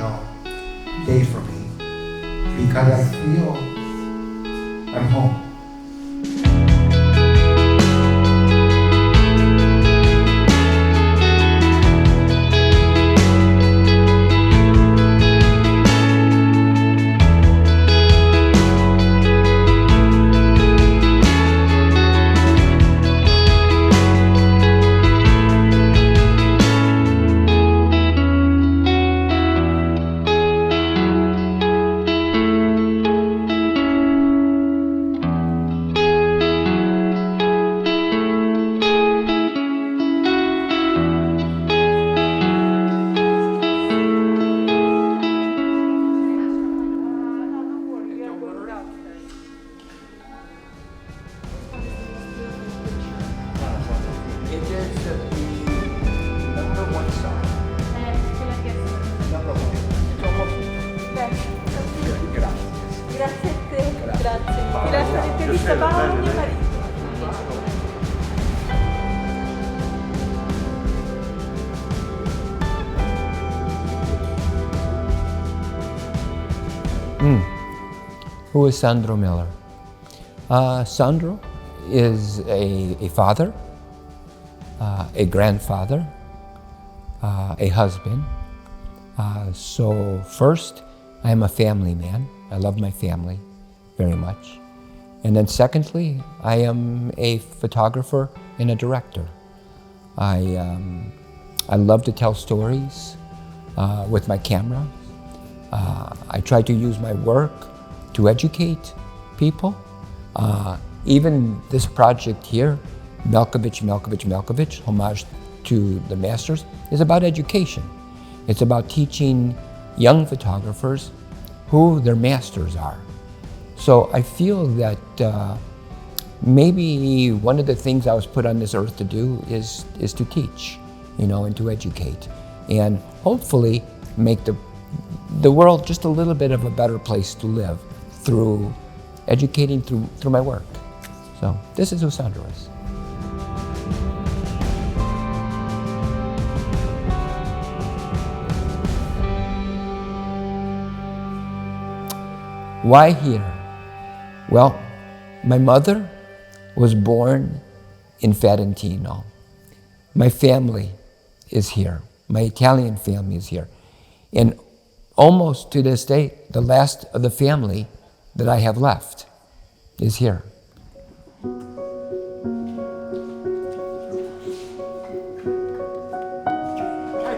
special day for me because I feel I'm home. Who is Sandro Miller? Sandro is a father, a grandfather, a husband. So first, I am a family man. I love my family very much. And then secondly, I am a photographer and a director. I love to tell stories with my camera. I try to use my work to educate people. Even this project here, Malkovich, homage to the masters, is about education. It's about teaching young photographers who their masters are. So I feel that maybe one of the things I was put on this earth to do is to teach, and to educate, and hopefully make the world just a little bit of a better place to live through educating through my work. So this is who Sandro is. Why here? Well, my mother was born in Ferentino. My family is here. My Italian family is here. And almost to this day, the last of the family that I have left is here. I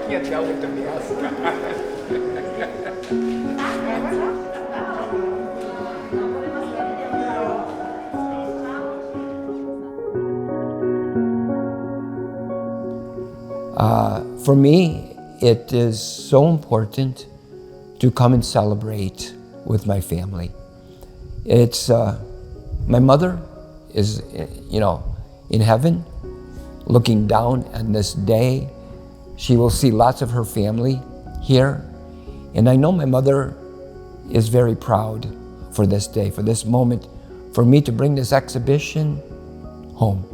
can't tell what to be asked. For me, it is so important to come and celebrate with my family. It's, my mother is, in heaven, looking down on this day. She will see lots of her family here. And I know my mother is very proud for this day, for this moment, for me to bring this exhibition home,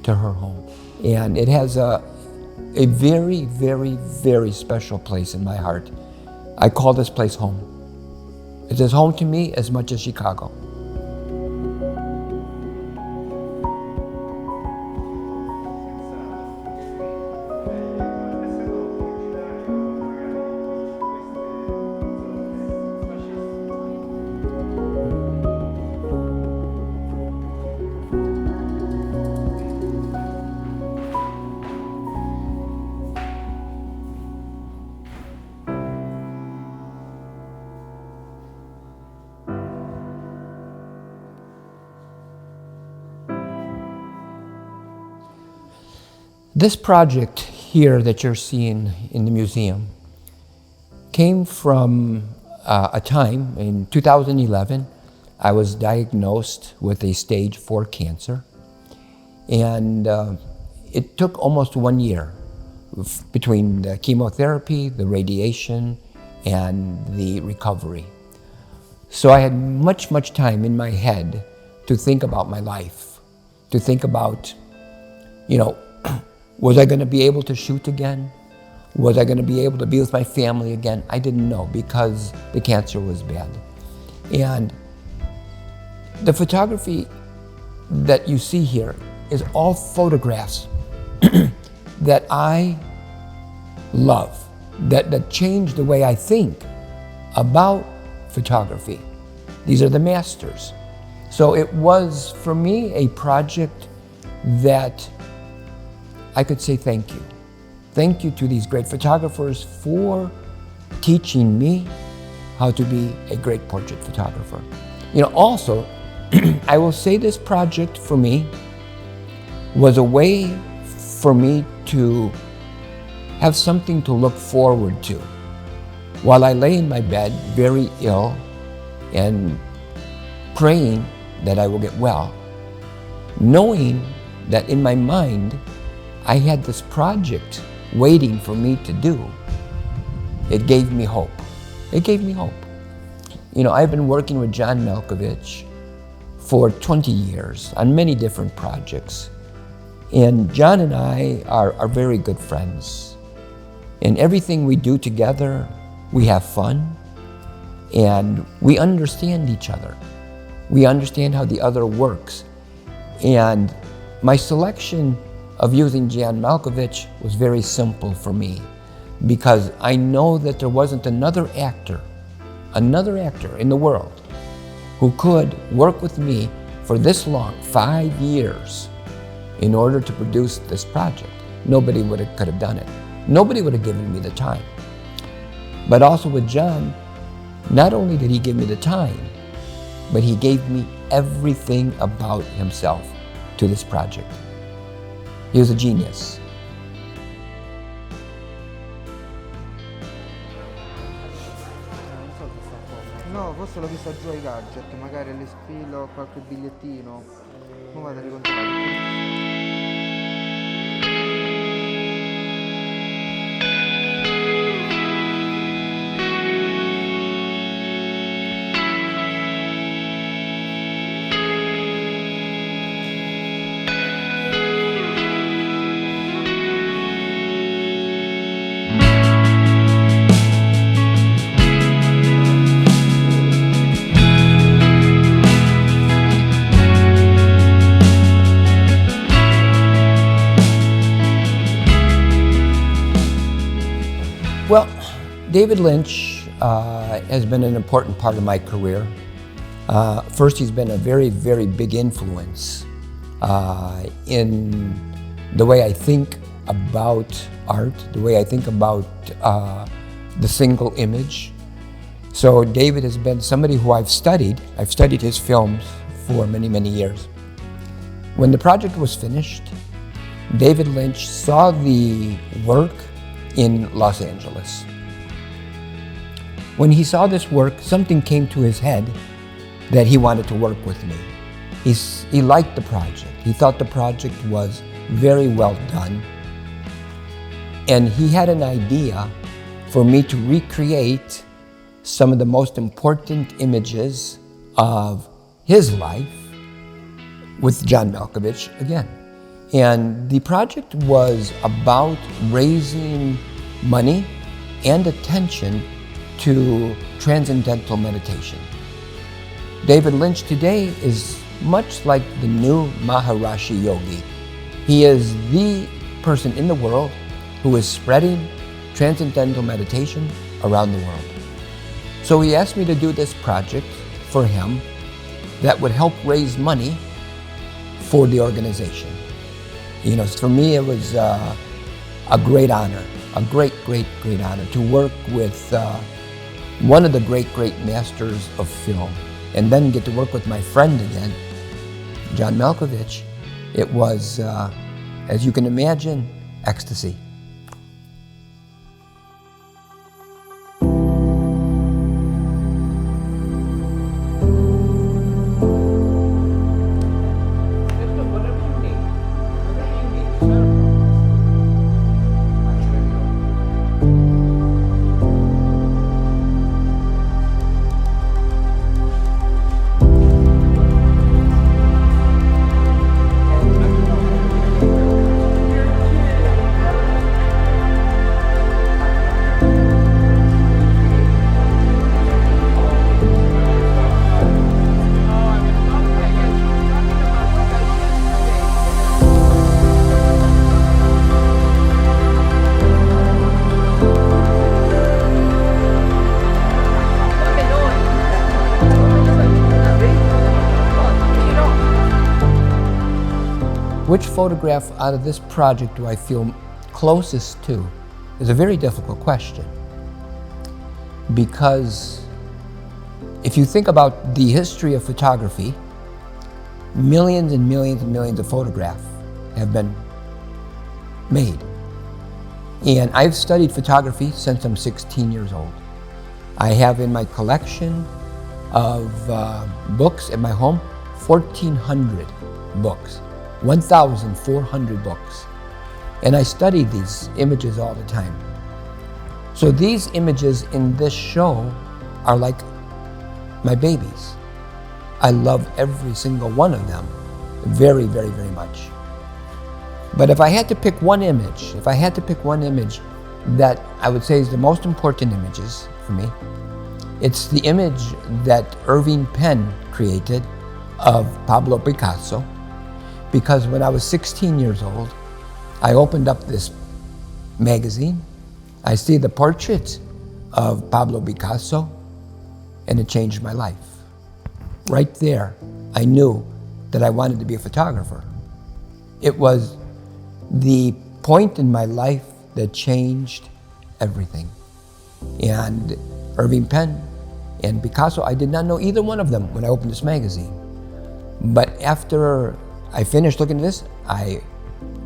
to her home. And it has a very, very, very special place in my heart. I call this place home. It is home to me as much as Chicago. This project here that you're seeing in the museum came from a time in 2011. I was diagnosed with a stage 4 cancer, and it took almost 1 year between the chemotherapy, the radiation, and the recovery. So I had much time in my head to think about my life, to think about, was I going to be able to shoot again? Was I going to be able to be with my family again? I didn't know because the cancer was bad. And the photography that you see here is all photographs that I love, that change the way I think about photography. These are the masters. So it was, for me, a project that I could say thank you. Thank you to these great photographers for teaching me how to be a great portrait photographer. Also, I will say this project for me was a way for me to have something to look forward to. While I lay in my bed, very ill, and praying that I will get well, knowing that in my mind, I had this project waiting for me to do, it gave me hope. It gave me hope. I've been working with John Malkovich for 20 years on many different projects. And John and I are very good friends. And everything we do together, we have fun, and we understand each other. We understand how the other works. And my selection of using John Malkovich was very simple for me, because I know that there wasn't another actor in the world who could work with me for this long, 5 years, in order to produce this project. Nobody could have done it. Nobody would have given me the time. But also with John, not only did he give me the time, but he gave me everything about himself to this project. He was a genius. No, forse l'ho vista giù ai gadget, magari le sfilo qualche bigliettino. Mo vado a ricontrollare. Well, David Lynch has been an important part of my career. First, he's been a very, very big influence in the way I think about art, the way I think about the single image. So David has been somebody who I've studied. I've studied his films for many, many years. When the project was finished, David Lynch saw the work in Los Angeles. When he saw this work, something came to his head that he wanted to work with me. He liked the project. He thought the project was very well done. And he had an idea for me to recreate some of the most important images of his life with John Malkovich again. And the project was about raising money and attention to transcendental meditation. David Lynch today is much like the new Maharishi Yogi. He is the person in the world who is spreading transcendental meditation around the world. So he asked me to do this project for him that would help raise money for the organization. For me, it was a great honor, a great, great, great honor to work with one of the great, great masters of film, and then get to work with my friend again, John Malkovich. It was, as you can imagine, ecstasy. which photograph out of this project do I feel closest to is a very difficult question. Because if you think about the history of photography, millions and millions and millions of photographs have been made. And I've studied photography since I'm 16 years old. I have in my collection of books at my home, 1,400 books, 1,400 books. And I study these images all the time. So these images in this show are like my babies. I love every single one of them very, very, very much. But if I had to pick one image, that I would say is the most important images for me, it's the image that Irving Penn created of Pablo Picasso. Because when I was 16 years old, I opened up this magazine, I see the portrait of Pablo Picasso, and it changed my life. Right there, I knew that I wanted to be a photographer. It was the point in my life that changed everything. And Irving Penn and Picasso, I did not know either one of them when I opened this magazine. But after I finished looking at this, I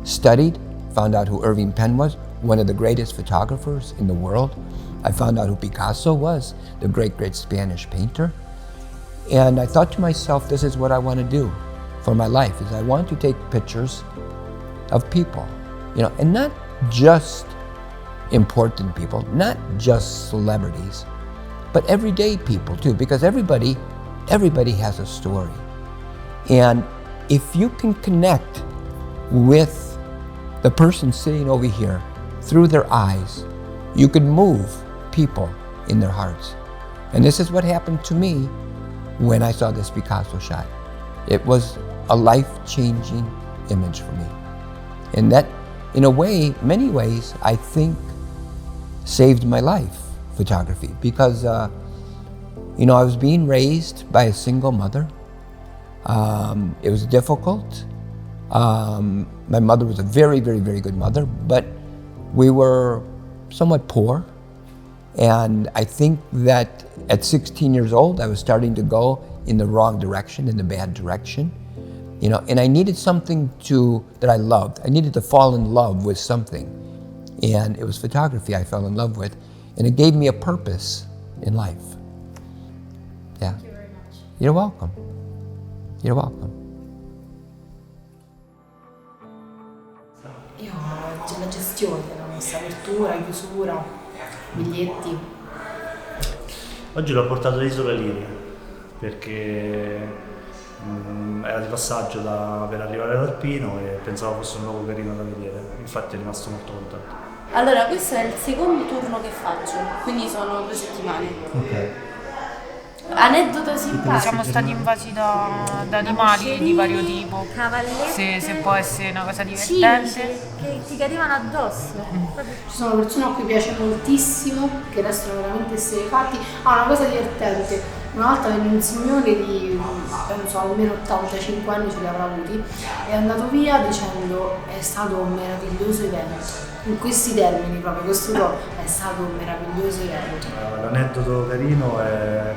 studied, found out who Irving Penn was, one of the greatest photographers in the world. I found out who Picasso was, the great, great Spanish painter. And I thought to myself, this is what I want to do for my life, is I want to take pictures of people, and not just important people, not just celebrities, but everyday people too, because everybody has a story. And if you can connect with the person sitting over here through their eyes, you can move people in their hearts. And this is what happened to me when I saw this Picasso shot. It was a life-changing image for me. And that, in a way, many ways, I think saved my life, photography, because, I was being raised by a single mother. It was difficult. My mother was a very, very, very good mother, but we were somewhat poor. And I think that at 16 years old, I was starting to go in the wrong direction, in the bad direction. And I needed something that I loved. I needed to fall in love with something. And it was photography I fell in love with. And it gave me a purpose in life. Yeah. Thank you very much. You're welcome. You're welcome. Io ho la gestione della mostra, apertura, chiusura, biglietti. Oggi l'ho portato all'Isola Liria perché era di passaggio per arrivare ad Arpino e pensavo fosse un luogo carino da vedere, infatti è rimasto molto contento. Allora, questo è il secondo turno che faccio, quindi sono 2 settimane. Ok. Aneddoto simpatico. Siamo stati invasi da animali di vario tipo. Cavallette, Se può essere una cosa divertente. che ti cadevano addosso. Ci sono persone a cui piace moltissimo, che restano veramente estupefatti. Una cosa divertente. Una volta venne un signore di, penso, almeno 85 anni ce li avrà avuti, è andato via dicendo è stato un meraviglioso evento. In questi termini proprio, questo è stato un meraviglioso evento. L'aneddoto carino è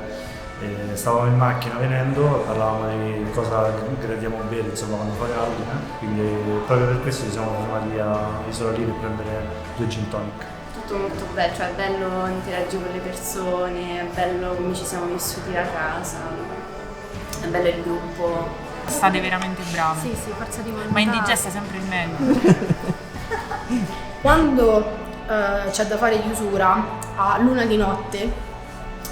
stavamo in macchina venendo, parlavamo di cosa gradiamo bere, insomma, quando fa caldo, quindi proprio per questo ci siamo fermati a Isola Liria per prendere 2 gin tonic. Tutto molto bello, cioè è bello interagire con le persone, è bello come ci siamo vissuti la casa, è bello il gruppo. State veramente bravi. Sì, forza di volontà. Ma IndieGesta è sempre il meglio. Quando c'è da fare chiusura a luna di notte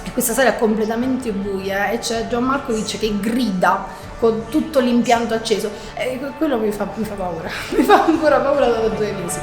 e questa sala è completamente buia e c'è Malkovich che grida con tutto l'impianto acceso, e quello mi fa paura, mi fa ancora paura dopo 2 mesi.